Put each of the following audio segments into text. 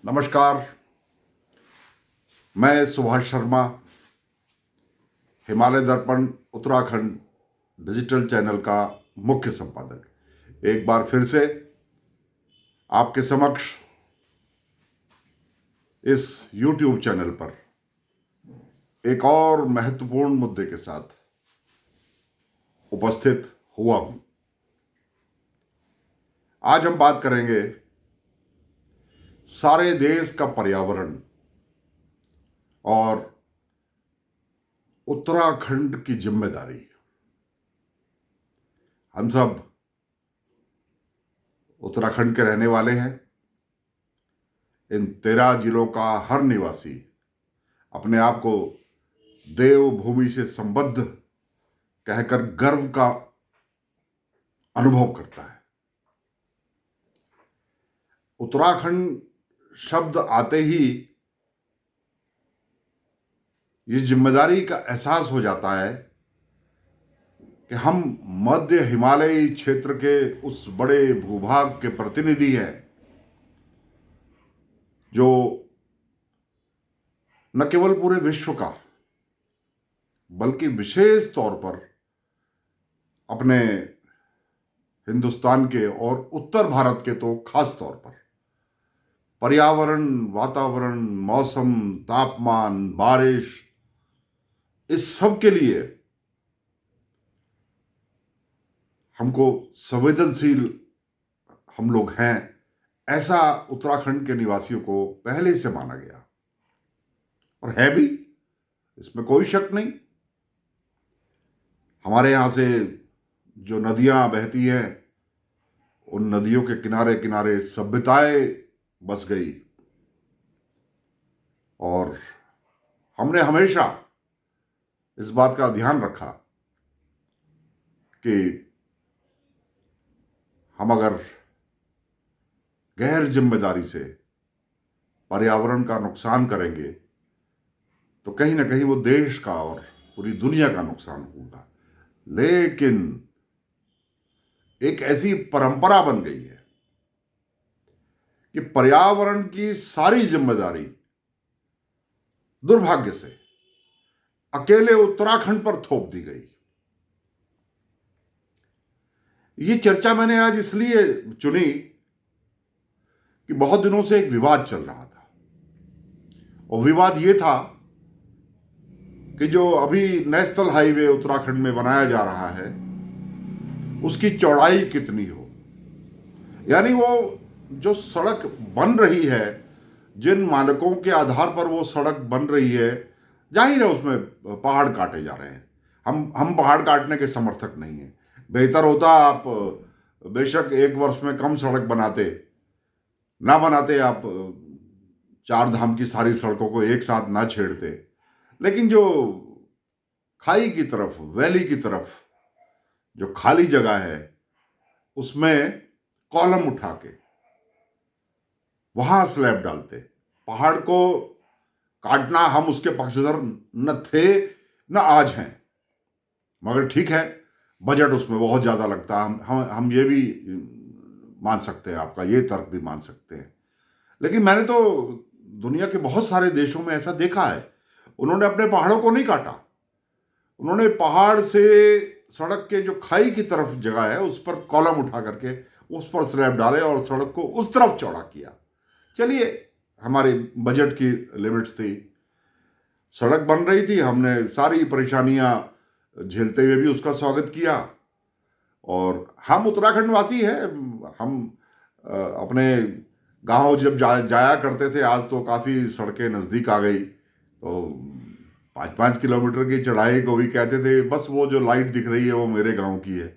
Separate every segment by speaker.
Speaker 1: नमस्कार। मैं Subhash Sharma, Himalaya Darpan Uttarakhand digital channel का मुख्य संपादक, एक बार फिर से आपके समक्ष इस YouTube चैनल पर एक और महत्वपूर्ण मुद्दे के साथ उपस्थित हुआ हूं। आज हम बात करेंगे सारे देश का पर्यावरण और उत्तराखंड की जिम्मेदारी। हम सब उत्तराखंड के रहने वाले हैं। इन 13 जिलों का हर निवासी अपने आप को देवभूमि से संबद्ध कहकर गर्व का अनुभव करता है। उत्तराखंड शब्द आते ही ये जिम्मेदारी का एहसास हो जाता है कि हम मध्य हिमालयी क्षेत्र के उस बड़े भूभाग के प्रतिनिधि हैं जो न केवल पूरे विश्व का बल्कि विशेष तौर पर अपने हिंदुस्तान के और उत्तर भारत के तो खास तौर पर पर्यावरण, वातावरण, मौसम, तापमान, बारिश, इस सब के लिए हमको संवेदनशील हम लोग हैं, ऐसा उत्तराखंड के निवासियों को पहले से माना गया और है भी, इसमें कोई शक नहीं। हमारे यहाँ से जो नदियाँ बहती हैं, उन नदियों के किनारे किनारे सभ्यताएं बस गई और हमने हमेशा इस बात का ध्यान रखा कि हम अगर गैर जिम्मेदारी से पर्यावरण का नुकसान करेंगे तो कहीं ना कहीं वो देश का और पूरी दुनिया का नुकसान होगा। लेकिन एक ऐसी परंपरा बन गई है कि पर्यावरण की सारी जिम्मेदारी दुर्भाग्य से अकेले उत्तराखंड पर थोप दी गई। ये चर्चा मैंने आज इसलिए चुनी कि बहुत दिनों से एक विवाद चल रहा था और विवाद ये था कि जो अभी नेशनल हाईवे उत्तराखंड में बनाया जा रहा है उसकी चौड़ाई कितनी हो, यानी वो जो सड़क बन रही है, जिन मानकों के आधार पर वो सड़क बन रही है, जाहिर है उसमें पहाड़ काटे जा रहे हैं। हम पहाड़ काटने के समर्थक नहीं हैं। बेहतर होता आप बेशक एक वर्ष में कम सड़क बनाते, ना बनाते, आप 4 धाम की सारी सड़कों को एक साथ ना छेड़ते, लेकिन जो खाई की तरफ, वैली की तरफ जो खाली जगह है उसमें कॉलम उठा के वहां स्लैब डालते। पहाड़ को काटना हम उसके पक्षधर न थे न आज हैं, मगर ठीक है, बजट उसमें बहुत ज़्यादा लगता है। हम ये भी मान सकते हैं, आपका ये तर्क भी मान सकते हैं। लेकिन मैंने तो दुनिया के बहुत सारे देशों में ऐसा देखा है, उन्होंने अपने पहाड़ों को नहीं काटा, उन्होंने पहाड़ से सड़क के जो खाई की तरफ जगह है उस पर कॉलम उठा करके उस पर स्लैब डाले और सड़क को उस तरफ चौड़ा किया। चलिए, हमारे बजट की लिमिट्स थी, सड़क बन रही थी, हमने सारी परेशानियां झेलते हुए भी उसका स्वागत किया। और हम उत्तराखंड वासी हैं, हम अपने गांव जब जाया करते थे, आज तो काफ़ी सड़कें नज़दीक आ गई, तो 5-5 किलोमीटर की चढ़ाई को भी कहते थे बस वो जो लाइट दिख रही है वो मेरे गांव की है।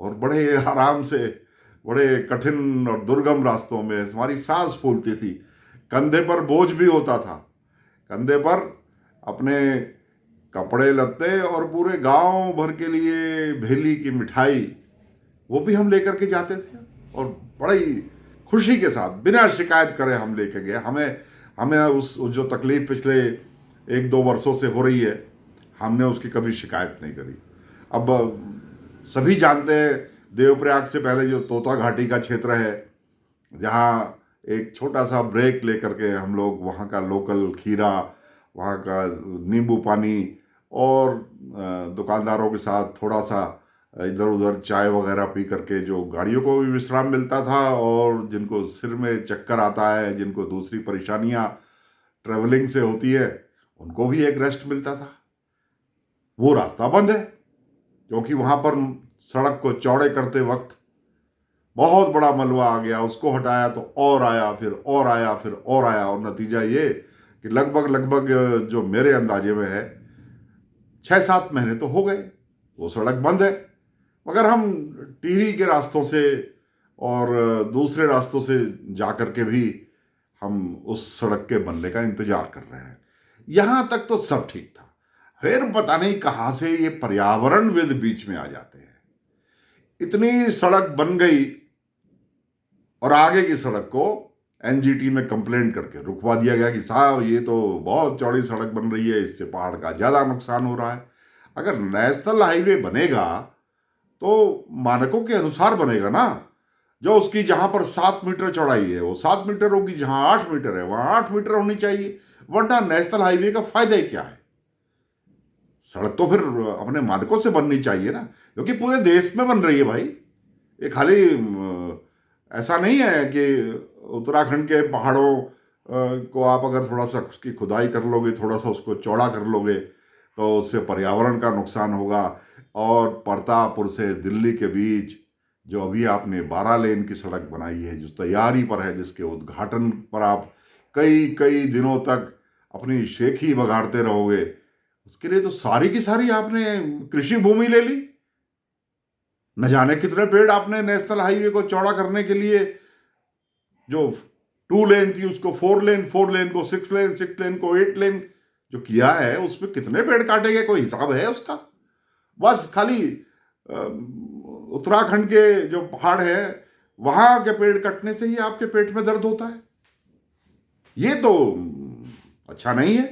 Speaker 1: और बड़े आराम से, बड़े कठिन और दुर्गम रास्तों में हमारी सांस फूलती थी, कंधे पर बोझ भी होता था, कंधे पर अपने कपड़े लत्ते और पूरे गांव भर के लिए भेली की मिठाई वो भी हम लेकर के जाते थे और बड़ी खुशी के साथ बिना शिकायत करे हम लेके गए। हमें उस जो तकलीफ पिछले 1-2 वर्षों से हो रही है, हमने उसकी कभी शिकायत नहीं करी। अब सभी जानते हैं देवप्रयाग से पहले जो तोता घाटी का क्षेत्र है, जहाँ एक छोटा सा ब्रेक लेकर के हम लोग वहाँ का लोकल खीरा, वहाँ का नींबू पानी और दुकानदारों के साथ थोड़ा सा इधर उधर चाय वगैरह पी करके, जो गाड़ियों को भी विश्राम मिलता था और जिनको सिर में चक्कर आता है, जिनको दूसरी परेशानियां ट्रेवलिंग से होती है, उनको भी एक रेस्ट मिलता था। वो रास्ता बंद है क्योंकि वहां पर सड़क को चौड़े करते वक्त बहुत बड़ा मलबा आ गया, उसको हटाया तो और आया, फिर और आया, फिर और आया, और नतीजा ये कि लगभग लगभग जो मेरे अंदाजे में है 6-7 महीने तो हो गए वो सड़क बंद है। मगर हम टिहरी के रास्तों से और दूसरे रास्तों से जा कर के भी हम उस सड़क के बनने का इंतजार कर रहे हैं। यहां तक तो सब ठीक था। फिर पता नहीं कहां से ये पर्यावरणविद बीच में आ जाते हैं। इतनी सड़क बन गई और आगे की सड़क को एनजीटी में कंप्लेंट करके रुकवा दिया गया कि साहब ये तो बहुत चौड़ी सड़क बन रही है, इससे पहाड़ का ज्यादा नुकसान हो रहा है। अगर नेशनल हाईवे बनेगा तो मानकों के अनुसार बनेगा ना। जो उसकी जहां पर 7 मीटर चौड़ाई है वो 7 मीटर होगी, जहां 8 मीटर है वहां 8 मीटर होनी चाहिए, वरना नेशनल हाईवे का फायदा ही क्या है। सड़क तो फिर अपने मानकों से बननी चाहिए ना, क्योंकि पूरे देश में बन रही है भाई। ये खाली ऐसा नहीं है कि उत्तराखंड के पहाड़ों को आप अगर थोड़ा सा उसकी खुदाई कर लोगे, थोड़ा सा उसको चौड़ा कर लोगे तो उससे पर्यावरण का नुकसान होगा। और प्रतापपुर से दिल्ली के बीच जो अभी आपने 12 लेन की सड़क बनाई है, जो तैयारी पर है, जिसके उद्घाटन पर आप कई कई दिनों तक अपनी शेखी बघाड़ते रहोगे, उसके लिए तो सारी की सारी आपने कृषि भूमि ले ली। न जाने कितने पेड़ आपने नेशनल हाईवे को चौड़ा करने के लिए, जो 2 लेन थी उसको 4 लेन, 4 लेन को 6 लेन, 6 लेन को 8 लेन जो किया है, उसमें कितने पेड़ काटे गए, कोई हिसाब है उसका? बस खाली उत्तराखंड के जो पहाड़ है वहां के पेड़ कटने से ही आपके पेट में दर्द होता है। ये तो अच्छा नहीं है।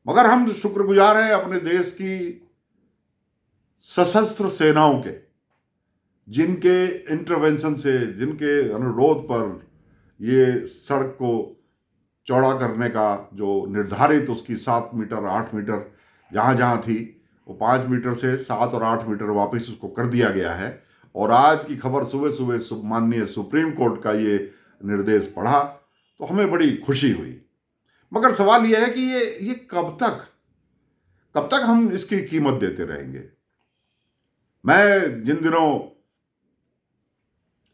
Speaker 1: मगर हम शुक्रगुजार हैं अपने देश की सशस्त्र सेनाओं के, जिनके इंटरवेंशन से, जिनके अनुरोध पर ये सड़क को चौड़ा करने का जो निर्धारित उसकी 7 मीटर 8 मीटर जहां जहां थी, वो 5 मीटर से 7 और 8 मीटर वापस उसको कर दिया गया है। और आज की खबर सुबह सुबह माननीय सुप्रीम कोर्ट का ये निर्देश पढ़ा तो हमें बड़ी खुशी हुई। मगर सवाल यह है कि ये कब तक हम इसकी कीमत देते रहेंगे? मैं जिन दिनों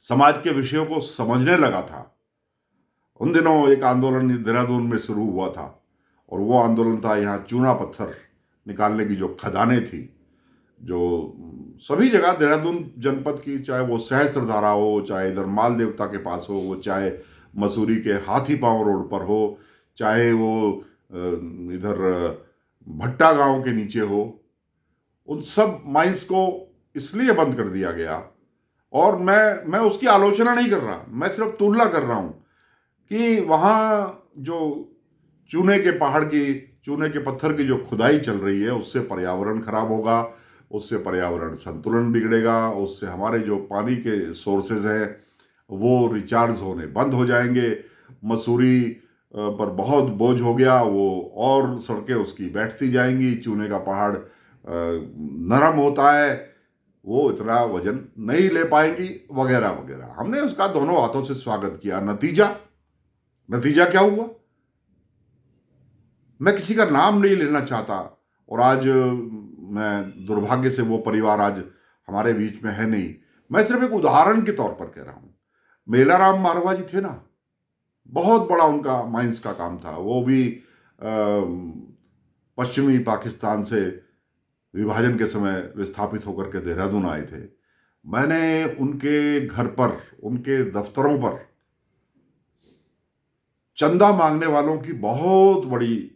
Speaker 1: समाज के विषयों को समझने लगा था, उन दिनों एक आंदोलन देहरादून में शुरू हुआ था, और वो आंदोलन था यहाँ चूना पत्थर निकालने की जो खदानें थी, जो सभी जगह देहरादून जनपद की, चाहे वो सहस्त्रधारा हो, चाहे इधर माल देवता के पास हो, वो चाहे मसूरी के हाथी पांव रोड पर हो, चाहे वो इधर भट्टा गांव के नीचे हो, उन सब माइंस को इसलिए बंद कर दिया गया। और मैं उसकी आलोचना नहीं कर रहा, मैं सिर्फ तुलना कर रहा हूं कि वहां जो चूने के पहाड़ की, चूने के पत्थर की जो खुदाई चल रही है, उससे पर्यावरण खराब होगा, उससे पर्यावरण संतुलन बिगड़ेगा, उससे हमारे जो पानी के सोर्सेज हैं वो रिचार्ज होने बंद हो जाएंगे। मसूरी पर बहुत बोझ हो गया, वो और सड़कें उसकी बैठती जाएंगी। चूने का पहाड़ नरम होता है, वो इतना वजन नहीं ले पाएंगी, वगैरह वगैरह। हमने उसका दोनों हाथों से स्वागत किया। नतीजा क्या हुआ? मैं किसी का नाम नहीं लेना चाहता, और आज मैं दुर्भाग्य से वो परिवार आज हमारे बीच में है नहीं। मैं सिर्फ एक उदाहरण के तौर पर कह रहा हूं। मेलाराम मारवा जी थे ना, बहुत बड़ा उनका माइंस का काम था। वो भी पश्चिमी पाकिस्तान से विभाजन के समय विस्थापित होकर के देहरादून आए थे। मैंने उनके घर पर, उनके दफ्तरों पर चंदा मांगने वालों की बहुत बड़ी,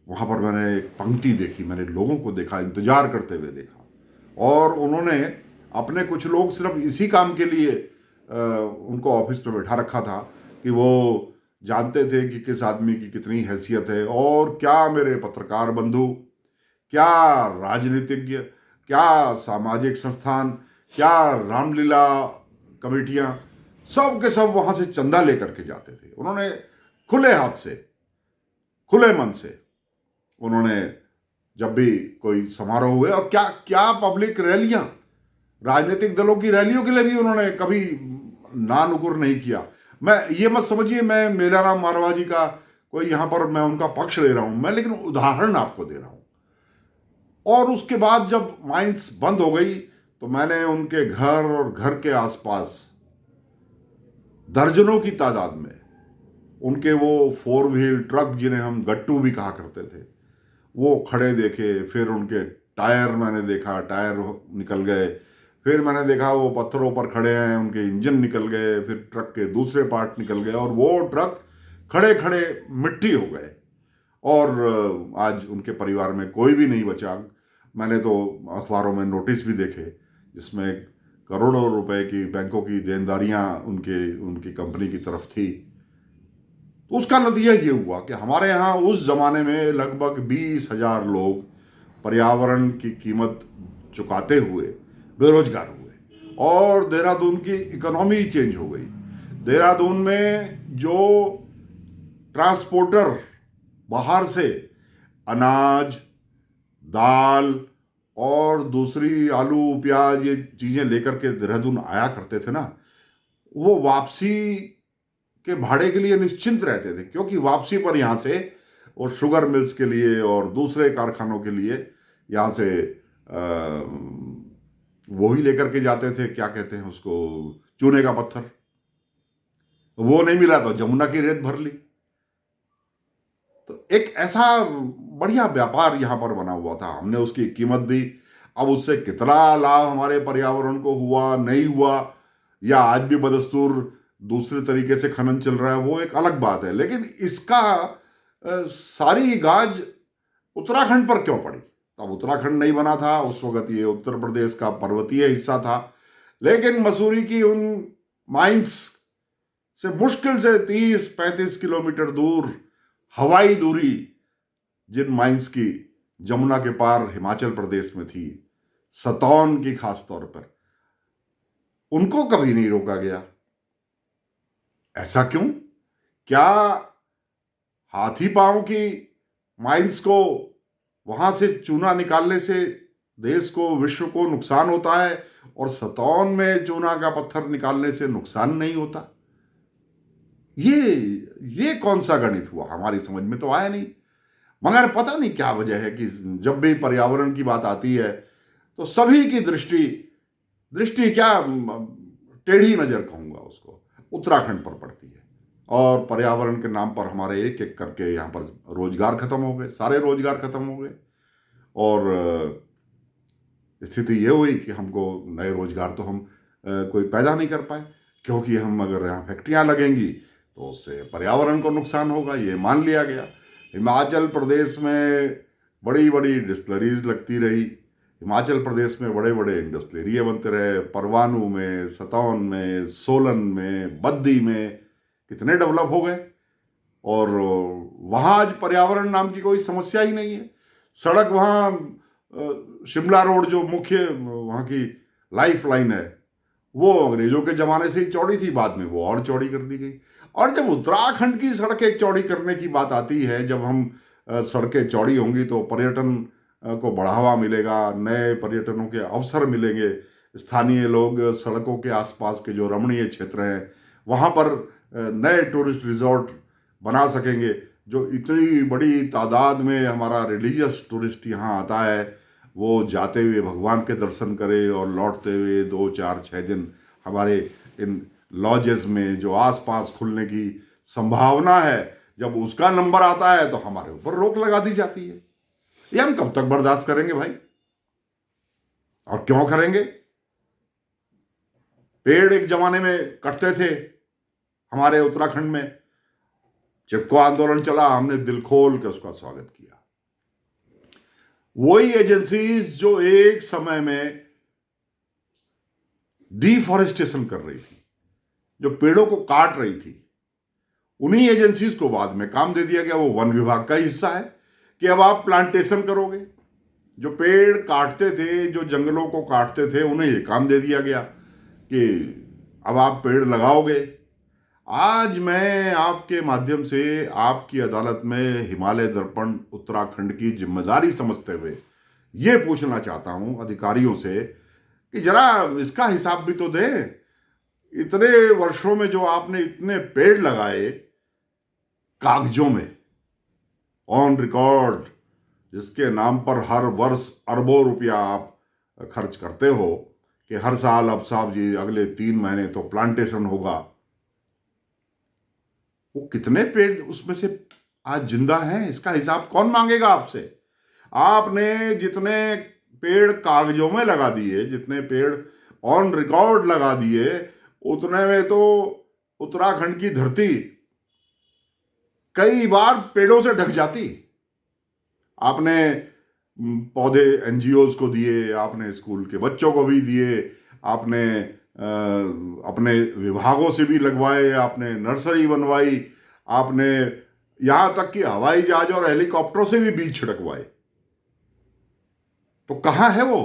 Speaker 1: वहां पर मैंने एक पंक्ति देखी, मैंने लोगों को देखा, इंतजार करते हुए देखा। और उन्होंने अपने कुछ लोग सिर्फ इसी काम के लिए उनको ऑफिस में बैठा रखा था कि वो जानते थे कि किस आदमी की कितनी हैसियत है। और क्या मेरे पत्रकार बंधु, क्या राजनीतिज्ञ, क्या सामाजिक संस्थान, क्या रामलीला कमेटियां, सब के सब वहां से चंदा लेकर के जाते थे। उन्होंने खुले हाथ से, खुले मन से, उन्होंने जब भी कोई समारोह हुए, और क्या क्या पब्लिक रैलियां, राजनीतिक दलों की रैलियों के लिए भी उन्होंने कभी ना नुकुर नहीं किया। मैं ये मत समझिए मैं मेलाराम मारवाह जी का कोई यहां पर मैं उनका पक्ष ले रहा हूं मैं, लेकिन उदाहरण आपको दे रहा हूं। और उसके बाद जब माइंस बंद हो गई तो मैंने उनके घर और घर के आसपास दर्जनों की तादाद में उनके वो 4 व्हील ट्रक, जिन्हें हम गट्टू भी कहा करते थे, वो खड़े देखे। फिर उनके टायर मैंने देखा, टायर निकल गए। फिर मैंने देखा वो पत्थरों पर खड़े हैं, उनके इंजन निकल गए। फिर ट्रक के दूसरे पार्ट निकल गए और वो ट्रक खड़े खड़े मिट्टी हो गए। और आज उनके परिवार में कोई भी नहीं बचा। मैंने तो अखबारों में नोटिस भी देखे जिसमें करोड़ों रुपए की बैंकों की देनदारियां उनकी कंपनी की तरफ थी। तो उसका नतीजा ये हुआ कि हमारे यहाँ उस जमाने में लगभग 20,000 लोग पर्यावरण की कीमत चुकाते हुए बेरोजगार हुए और देहरादून की इकोनॉमी चेंज हो गई। देहरादून में जो ट्रांसपोर्टर बाहर से अनाज, दाल और दूसरी आलू प्याज ये चीजें लेकर के देहरादून आया करते थे ना, वो वापसी के भाड़े के लिए निश्चिंत रहते थे, क्योंकि वापसी पर यहाँ से और शुगर मिल्स के लिए और दूसरे कारखानों के लिए यहाँ से वो ही लेकर के जाते थे, क्या कहते हैं उसको, चूने का पत्थर। वो नहीं मिला तो जमुना की रेत भर ली। तो एक ऐसा बढ़िया व्यापार यहाँ पर बना हुआ था, हमने उसकी कीमत दी। अब उससे कितना लाभ हमारे पर्यावरण को हुआ नहीं हुआ, या आज भी बदस्तूर दूसरे तरीके से खनन चल रहा है, वो एक अलग बात है। लेकिन इसका सारी गाज उत्तराखंड पर क्यों पड़ी? तब उत्तराखंड नहीं बना था, उस वक्त ये उत्तर प्रदेश का पर्वतीय हिस्सा था। लेकिन मसूरी की उन माइंस से मुश्किल से 30-35 किलोमीटर दूर हवाई दूरी जिन माइंस की जमुना के पार हिमाचल प्रदेश में थी, सतौन की खास तौर पर, उनको कभी नहीं रोका गया। ऐसा क्यों? क्या हाथी पांव की माइंस को वहां से चूना निकालने से देश को, विश्व को नुकसान होता है और सतौन में चूना का पत्थर निकालने से नुकसान नहीं होता? ये कौन सा गणित हुआ? हमारी समझ में तो आया नहीं। मगर पता नहीं क्या वजह है कि जब भी पर्यावरण की बात आती है तो सभी की दृष्टि क्या, टेढ़ी नजर कहूंगा उसको, उत्तराखंड पर पड़ती है। और पर्यावरण के नाम पर हमारे एक एक करके यहाँ पर रोजगार खत्म हो गए, सारे रोजगार खत्म हो गए। और स्थिति ये हुई कि हमको नए रोजगार तो हम कोई पैदा नहीं कर पाए, क्योंकि हम अगर यहाँ फैक्ट्रियाँ लगेंगी तो उससे पर्यावरण को नुकसान होगा, ये मान लिया गया। हिमाचल प्रदेश में बड़ी बड़ी डिस्टिलरीज लगती रही, हिमाचल प्रदेश में बड़े बड़े इंडस्ट्री एरिया बनते रहे, परवाणु में, सतौन में, सोलन में, बद्दी में, कितने डेवलप हो गए। और वहाँ आज पर्यावरण नाम की कोई समस्या ही नहीं है। सड़क वहाँ शिमला रोड जो मुख्य वहाँ की लाइफ लाइन है, वो अंग्रेजों के ज़माने से ही चौड़ी थी, बाद में वो और चौड़ी कर दी गई। और जब उत्तराखंड की सड़कें चौड़ी करने की बात आती है, जब हम सड़कें चौड़ी होंगी तो पर्यटन को बढ़ावा मिलेगा, नए पर्यटनों के अवसर मिलेंगे। स्थानीय लोग सड़कों के आसपास के जो रमणीय क्षेत्र हैं वहाँ पर नए टूरिस्ट रिजॉर्ट बना सकेंगे। जो इतनी बड़ी तादाद में हमारा रिलीजियस टूरिस्ट यहाँ आता है, वो जाते हुए भगवान के दर्शन करे और लौटते हुए 2-4-6 दिन हमारे इन लॉजेस में जो आसपास खुलने की संभावना है, जब उसका नंबर आता है तो हमारे ऊपर रोक लगा दी जाती है। ये हम कब तक बर्दाश्त करेंगे भाई? और क्यों करेंगे? पेड़ एक जमाने में कटते थे हमारे उत्तराखंड में, चिपको आंदोलन चला, हमने दिल खोल के उसका स्वागत किया। वही एजेंसीज जो एक समय में डिफॉरेस्टेशन कर रही थी, जो पेड़ों को काट रही थी, उन्हीं एजेंसीज को बाद में काम दे दिया गया, वो वन विभाग का हिस्सा है, कि अब आप प्लांटेशन करोगे। जो पेड़ काटते थे, जो जंगलों को काटते थे, उन्हें ये काम दे दिया गया कि अब आप पेड़ लगाओगे। आज मैं आपके माध्यम से आपकी अदालत में हिमालय दर्पण उत्तराखंड की जिम्मेदारी समझते हुए ये पूछना चाहता हूं अधिकारियों से कि जरा इसका हिसाब भी तो दें। इतने वर्षों में जो आपने इतने पेड़ लगाए कागजों में, ऑन रिकॉर्ड, जिसके नाम पर हर वर्ष अरबों रुपया आप खर्च करते हो कि हर साल अब साहब जी अगले 3 महीने तो प्लांटेशन होगा, वो कितने पेड़ उसमें से आज जिंदा हैं? इसका हिसाब कौन मांगेगा आपसे? आपने जितने पेड़ कागजों में लगा दिए, जितने पेड़ ऑन रिकॉर्ड लगा दिए, उतने में तो उत्तराखंड की धरती कई बार पेड़ों से ढक जाती। आपने पौधे एनजीओज को दिए, आपने स्कूल के बच्चों को भी दिए, आपने अपने विभागों से भी लगवाए, आपने नर्सरी बनवाई, आपने यहां तक कि हवाई जहाज और हेलीकॉप्टरों से भी बीज छिड़कवाए। तो कहां है वो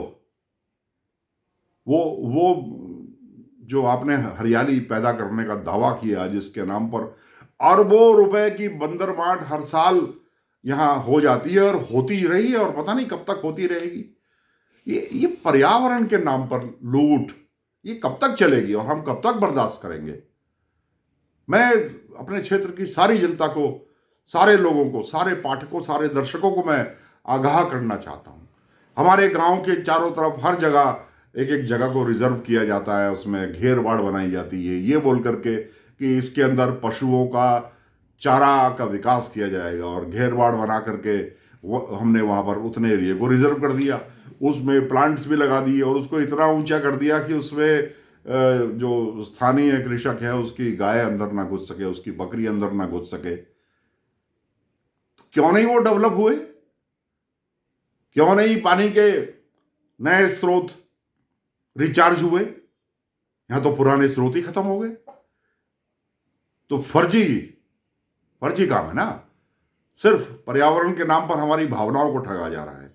Speaker 1: जो आपने हरियाली पैदा करने का दावा किया, जिसके नाम पर अरबों रुपए की बंदरबाट हर साल यहां हो जाती है और होती रही है और पता नहीं कब तक होती रहेगी। ये पर्यावरण के नाम पर लूट, ये कब तक चलेगी और हम कब तक बर्दाश्त करेंगे? मैं अपने क्षेत्र की सारी जनता को, सारे लोगों को, सारे पाठकों, सारे दर्शकों को मैं आगाह करना चाहता हूं। हमारे गांव के चारों तरफ हर जगह एक एक जगह को रिजर्व किया जाता है, उसमें घेरबाड़ बनाई जाती है ये बोल करके कि इसके अंदर पशुओं का चारा का विकास किया जाएगा, और घेरबाड़ बना करके हमने वहाँ पर उतने एरिया को रिजर्व कर दिया, उसमें प्लांट्स भी लगा दिए और उसको इतना ऊंचा कर दिया कि उसमें जो स्थानीय कृषक है उसकी गाय अंदर ना घुस सके, उसकी बकरी अंदर ना घुस सके। तो क्यों नहीं वो डेवलप हुए? क्यों नहीं पानी के नए स्रोत रिचार्ज हुए? यहां तो पुराने स्रोत ही खत्म हो गए। तो फर्जी काम है ना। सिर्फ पर्यावरण के नाम पर हमारी भावनाओं को ठगा जा रहा है,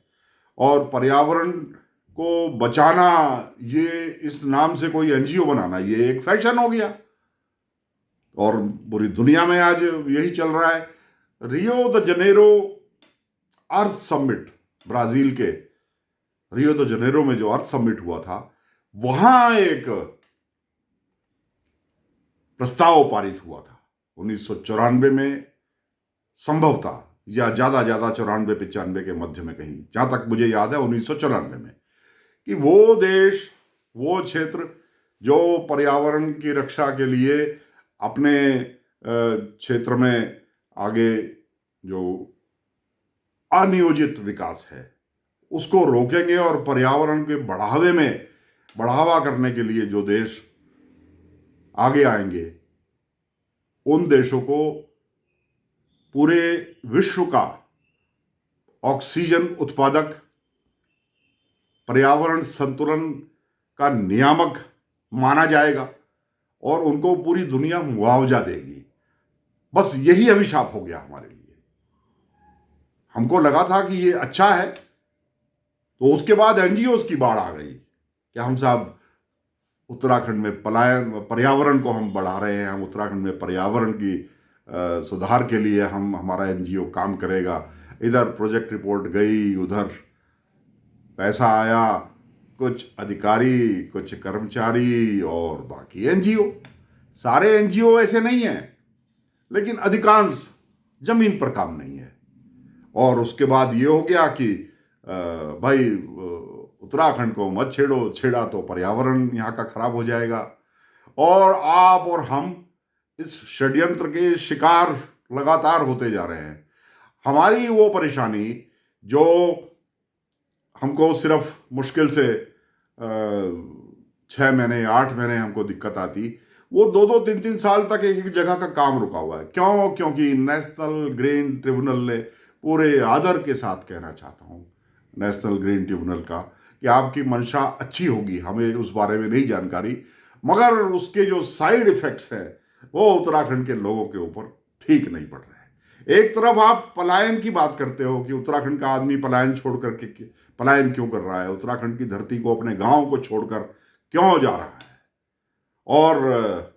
Speaker 1: और पर्यावरण को बचाना, ये इस नाम से कोई एनजीओ बनाना, ये एक फैशन हो गया और पूरी दुनिया में आज यही चल रहा है। रियो द जनेरो अर्थ समिट, ब्राजील के रियो द जनेरो में जो अर्थ समिट हुआ था, वहां एक प्रस्ताव पारित हुआ था 1994 में, संभवतः या ज्यादा 94-95 के मध्य में, कहीं जहां तक मुझे याद है 1994 में, कि वो देश, वो क्षेत्र जो पर्यावरण की रक्षा के लिए अपने क्षेत्र में आगे जो अनियोजित विकास है उसको रोकेंगे, और पर्यावरण के बढ़ावा करने के लिए जो देश आगे आएंगे, उन देशों को पूरे विश्व का ऑक्सीजन उत्पादक, पर्यावरण संतुलन का नियामक माना जाएगा और उनको पूरी दुनिया मुआवजा देगी। बस यही अभिशाप हो गया हमारे लिए। हमको लगा था कि ये अच्छा है, तो उसके बाद एनजीओ की बाढ़ आ गई कि हम साहब उत्तराखंड में पर्यावरण को हम बढ़ा रहे हैं, हम उत्तराखंड में पर्यावरण की सुधार के लिए हमारा एनजीओ काम करेगा। इधर प्रोजेक्ट रिपोर्ट गई, उधर पैसा आया, कुछ अधिकारी, कुछ कर्मचारी और बाकी एनजीओ। सारे एनजीओ ऐसे नहीं हैं, लेकिन अधिकांश जमीन पर काम नहीं है। और उसके बाद ये हो गया कि भाई उत्तराखंड को मत छेड़ो, छेड़ा तो पर्यावरण यहाँ का खराब हो जाएगा। और आप और हम इस षड्यंत्र के शिकार लगातार होते जा रहे हैं। हमारी वो परेशानी जो हमको सिर्फ मुश्किल से 6 महीने 8 महीने हमको दिक्कत आती, वो 2-2 3-3 साल तक एक जगह का काम रुका हुआ है। क्यों? क्योंकि नेशनल ग्रीन ट्रिब्यूनल ने, पूरे आदर के साथ कहना चाहता हूँ नेशनल ग्रीन ट्रिब्यूनल का, कि आपकी मंशा अच्छी होगी, हमें उस बारे में नहीं जानकारी, मगर उसके जो साइड इफेक्ट्स हैं वो उत्तराखंड के लोगों के ऊपर ठीक नहीं पड़ रहे हैं। एक तरफ आप पलायन की बात करते हो कि उत्तराखंड का आदमी पलायन छोड़ करके पलायन क्यों कर रहा है, उत्तराखंड की धरती को, अपने गांव को छोड़कर क्यों जा रहा है, और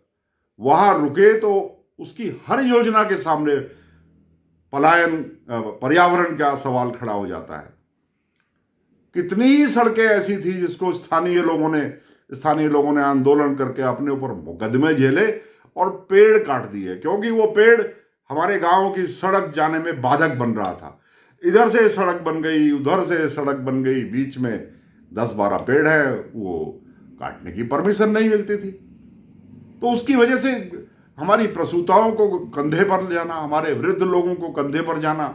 Speaker 1: वहां रुके तो उसकी हर योजना के सामने पलायन, पर्यावरण का सवाल खड़ा हो जाता है। कितनी सड़कें ऐसी थी जिसको स्थानीय लोगों ने आंदोलन करके अपने ऊपर मुकदमे झेले और पेड़ काट दिए, क्योंकि वो पेड़ हमारे गांव की सड़क जाने में बाधक बन रहा था। इधर से सड़क बन गई, उधर से सड़क बन गई, बीच में 10-12 पेड़ है, वो काटने की परमिशन नहीं मिलती थी। तो उसकी वजह से हमारी प्रसूताओं को कंधे पर जाना, हमारे वृद्ध लोगों को कंधे पर जाना,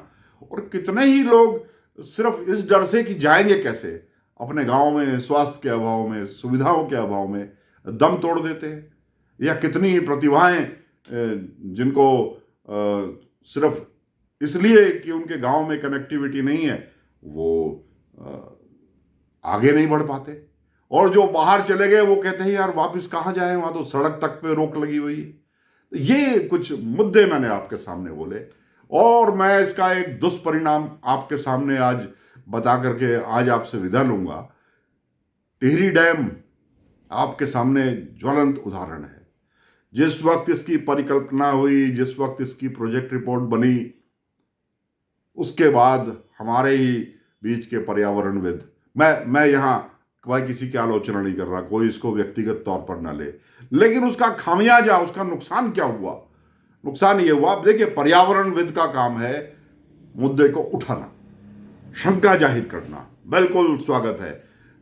Speaker 1: और कितने ही लोग सिर्फ इस डर से कि जाएंगे कैसे, अपने गांव में स्वास्थ्य के अभाव में, सुविधाओं के अभाव में दम तोड़ देते हैं। या कितनी प्रतिभाएं जिनको सिर्फ इसलिए कि उनके गांव में कनेक्टिविटी नहीं है, वो आगे नहीं बढ़ पाते। और जो बाहर चले गए वो कहते हैं यार वापस कहाँ जाएं, वहां तो सड़क तक पे रोक लगी हुई है। तो ये कुछ मुद्दे मैंने आपके सामने बोले, और मैं इसका एक दुष्परिणाम आपके सामने आज बता करके आज आपसे विदा लूंगा। टिहरी डैम आपके सामने ज्वलंत उदाहरण है। जिस वक्त इसकी परिकल्पना हुई, जिस वक्त इसकी प्रोजेक्ट रिपोर्ट बनी, उसके बाद हमारे ही बीच के पर्यावरणविद, मैं यहाँ भाई किसी की आलोचना नहीं कर रहा, कोई इसको व्यक्तिगत तौर पर ना ले, लेकिन उसका खामियाजा, उसका नुकसान क्या हुआ? नुकसान ये हुआ, आप देखिए, पर्यावरणविद का काम है मुद्दे को उठाना, शंका जाहिर करना, बिल्कुल स्वागत है।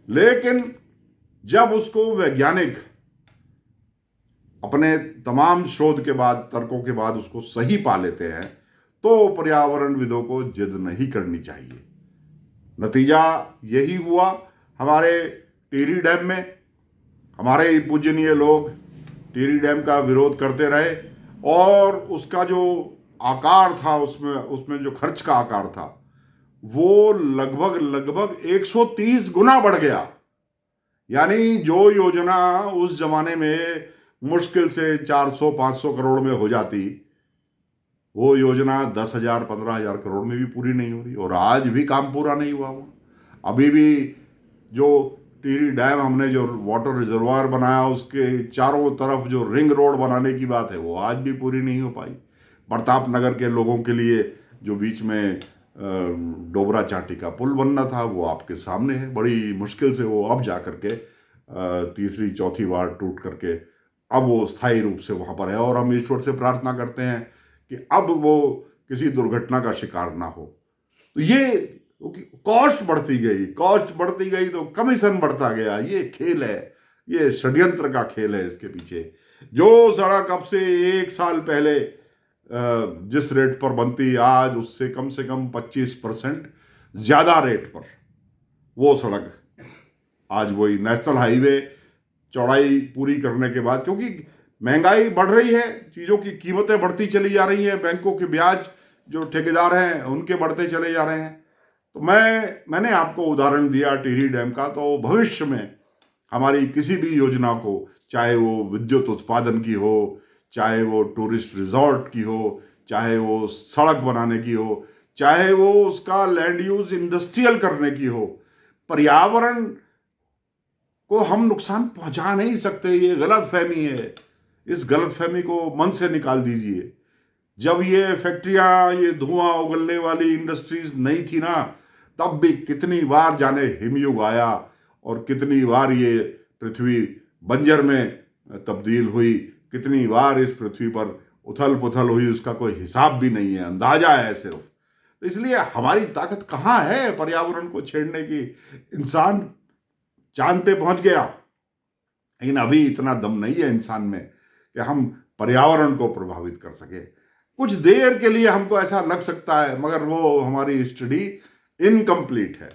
Speaker 1: लेकिन जब उसको वैज्ञानिक अपने तमाम शोध के बाद, तर्कों के बाद उसको सही पा लेते हैं, तो पर्यावरणविदों को जिद नहीं करनी चाहिए। नतीजा यही हुआ हमारे टिहरी डैम में। हमारे ही पूजनीय लोग टिहरी डैम का विरोध करते रहे, और उसका जो आकार था, उसमें जो खर्च का आकार था, वो लगभग 130 गुना बढ़ गया। यानी जो योजना उस जमाने में मुश्किल से 400-500 करोड़ में हो जाती, वो योजना 10,000-15,000 करोड़ में भी पूरी नहीं हो रही, और आज भी काम पूरा नहीं हुआ। वो अभी भी जो टिहरी डैम हमने जो वाटर रिजर्वायर बनाया, उसके चारों तरफ जो रिंग रोड बनाने की बात है, वो आज भी पूरी नहीं हो पाई। प्रताप नगर के लोगों के लिए जो बीच में डोबरा चाटी का पुल बनना था, वो आपके सामने है। बड़ी मुश्किल से वो अब जा करके तीसरी चौथी बार टूट करके अब वो स्थायी रूप से वहाँ पर है, और हम ईश्वर से प्रार्थना करते हैं कि अब वो किसी दुर्घटना का शिकार ना हो। तो ये कॉस्ट बढ़ती गई तो कमीशन बढ़ता गया। ये खेल है, ये षड्यंत्र का खेल है। इसके पीछे जो सड़क अब से 1 साल पहले जिस रेट पर बनती, आज उससे कम से कम 25% ज्यादा रेट पर वो सड़क आज वही नेशनल हाईवे चौड़ाई पूरी करने के बाद, क्योंकि महंगाई बढ़ रही है, चीज़ों की कीमतें बढ़ती चली जा रही हैं, बैंकों के ब्याज जो ठेकेदार हैं उनके बढ़ते चले जा रहे हैं। तो मैंने आपको उदाहरण दिया टिहरी डैम का। तो भविष्य में हमारी किसी भी योजना को, चाहे वो विद्युत उत्पादन की हो, चाहे वो टूरिस्ट रिजॉर्ट की हो, चाहे वो सड़क बनाने की हो, चाहे वो उसका लैंड यूज इंडस्ट्रियल करने की हो, पर्यावरण को हम नुकसान पहुंचा नहीं सकते। ये गलत फहमी है, इस गलत फहमी को मन से निकाल दीजिए। जब ये फैक्ट्रियां, ये धुआं उगलने वाली इंडस्ट्रीज नहीं थी ना, तब भी कितनी बार जाने हिमयुग आया, और कितनी बार ये पृथ्वी बंजर में तब्दील हुई, कितनी बार इस पृथ्वी पर उथल पुथल हुई, उसका कोई हिसाब भी नहीं है, अंदाजा है सिर्फ। तो इसलिए हमारी ताकत कहाँ है पर्यावरण को छेड़ने की? इंसान चांद पे पहुंच गया, लेकिन अभी इतना दम नहीं है इंसान में कि हम पर्यावरण को प्रभावित कर सके। कुछ देर के लिए हमको ऐसा लग सकता है, मगर वो हमारी स्टडी इनकम्प्लीट है।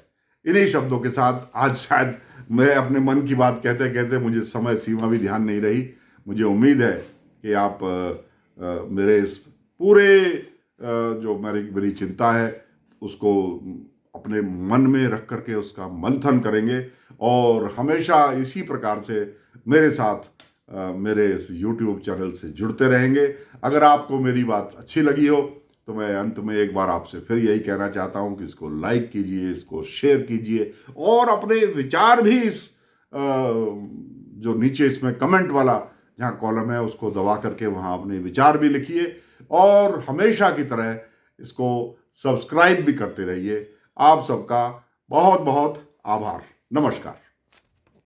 Speaker 1: इन्हीं शब्दों के साथ आज शायद मैं अपने मन की बात कहते कहते, मुझे समय सीमा भी ध्यान नहीं रही। मुझे उम्मीद है कि आप मेरे इस पूरे जो मेरी चिंता है उसको अपने मन में रख करके उसका मंथन करेंगे, और हमेशा इसी प्रकार से मेरे साथ मेरे इस YouTube चैनल से जुड़ते रहेंगे। अगर आपको मेरी बात अच्छी लगी हो तो मैं अंत में एक बार आपसे फिर यही कहना चाहता हूं कि इसको लाइक कीजिए, इसको शेयर कीजिए, और अपने विचार भी इस जो नीचे इसमें कमेंट वाला जहाँ कॉलम है उसको दबा करके वहाँ अपने विचार भी लिखिए, और हमेशा की तरह इसको सब्सक्राइब भी करते रहिए। आप सबका बहुत बहुत आभार। नमस्कार।